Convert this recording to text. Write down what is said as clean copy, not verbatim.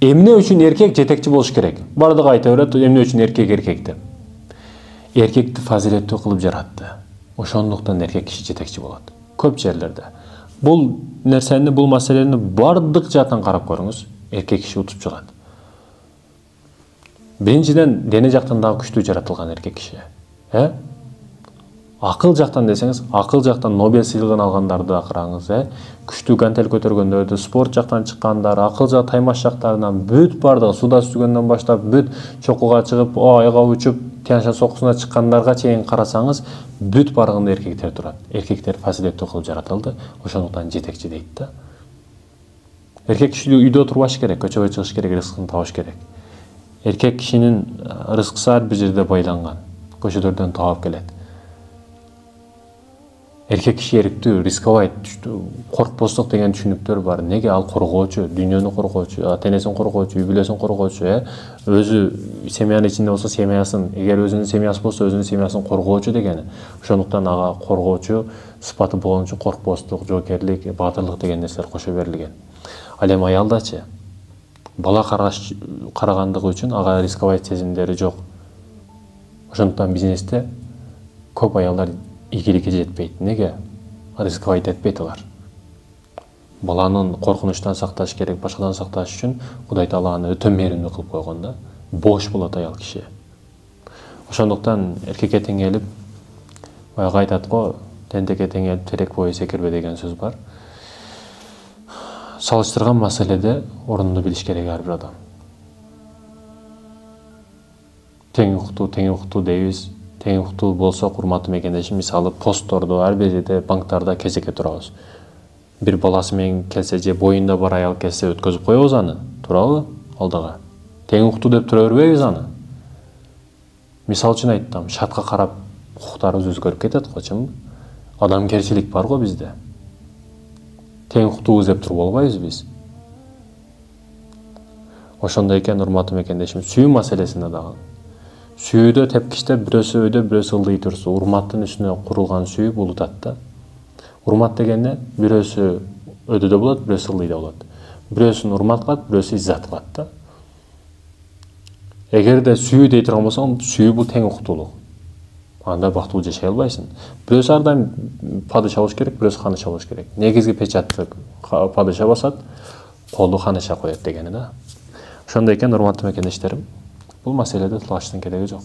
Эмне үчүн эркек жетекчи болуш керек? Бардыгы айта берет, эмне үчүн эркек деп. Эркекти фазилеттүү кылып жаратты. Ошондуктан эркек киши жетекчи болот. Көп жерлерде. Бул нерсени, бул маселени бардык жактан карап көрүңүз. Эркек киши утуп чыгат. Биринчиден дене жактан дагы күчтүү жаратылган эркек киши. Акыл жактан десеңиз, акыл жактан Нобель сыйлыгын алгандарды да караңыз, күчтүү гантель көтөргөндөрдү, спорт жактан чыккандар, акыл жак таймаш жактарынан бүт бардыгы, суда сүзгөндөн баштап бүт чокуга чыгып, айга учуп, Тянь-Шань сокусуна чыккандарга чейин карасаңыз, бүт барыгында эркектер турат. Эркектер фазилеттүү кылып жаратылды, ошондуктан жетекчи дейт да. Эркек киши үйдө отурбаш керек, көчөгө чыгыш керек, рызкын табыш керек. Эркек кишинин рызкысы ар бир жерде байланган, көчөлөрдөн таап келет. Эркек киши эриктүү, рисковать, коркпостук деген түшүнүктөр бар. Неге? Ал коргоочу, дүйнөнү коргоочу, ата-энесин коргоочу, үй бүлөсүн коргоочу, өзү семьянын ичинде болсо семьясын, эгер өзүнүн семьясы болсо өзүнүн семьясын коргоочу дегени. Ошондуктан ага коргоочу сыпаты болгон үчүн коркпостук, жоокерлик, баатырлык деген нерселер кошо берилген. Ал эми аялдачы бала карагандыгы үчүн ага рисковать сезимдери жок. Ошондуктан бизнесте көп аялдар ийгиликке жетпейт. Неге? Рисковать этпейт алар. Баланын коркунучтан сакташ керек, башкадан сакташ үчүн Кудай Таала аны өтө мээримдүү кылып койгон да. Бош болот аял киши. Ошондуктан эркекке теңелип, баягы айтат го, тентекке теңелип терек бою секирбе деген сөз бар. Салыштырган маселеде орунду билиш керек ар бир адам. Тең укуктуу дейбиз. Тең укуктуу болсо, урматтуу мекендешим, мисалы посттордо, ар бир жерде, банктарда кезекке турабыз. Бир баласы менен келсе же боюнда бар аял келсе өткөзүп коебуз аны, туурабы? Алдыга. Тең укуктуу деп тура бербейбиз аны. Мисал үчүн айттым, шартка карап укуктарыбыз өзгөрүп кетет го, чынбы? Адамгерчилик бар го бизде. Тең укуктуубуз деп туруп болбойбуз биз. Ошондой экен, урматтуу мекендешим, сүйүү маселесинде дагы. Сүйүүдө тепкичтеп бирөөсү өйдө, бирөөсү ылдый турсу, урматтын үстүнө курулган сүйүү булутат да. Урмат дегенде бирөөсү өйдөдө болот, бирөөсү ылдыйда болот. Бирөөсүн урмат кылат, бирөөсү иззат кылат да. Эгерде сүйүү дей турган болсоң, сүйүү бул тең укуктуулук. Анда бактылуу жашай албайсың. Бирөөсү ар дайым падыша болуш керек, бирөөсү ханыша болуш керек. Негизги печатты падыша басат, колду ханыша коет дегени да. Ошондой экен, урматтуу мекендештерим, бул маселеде талаштын кереги жок.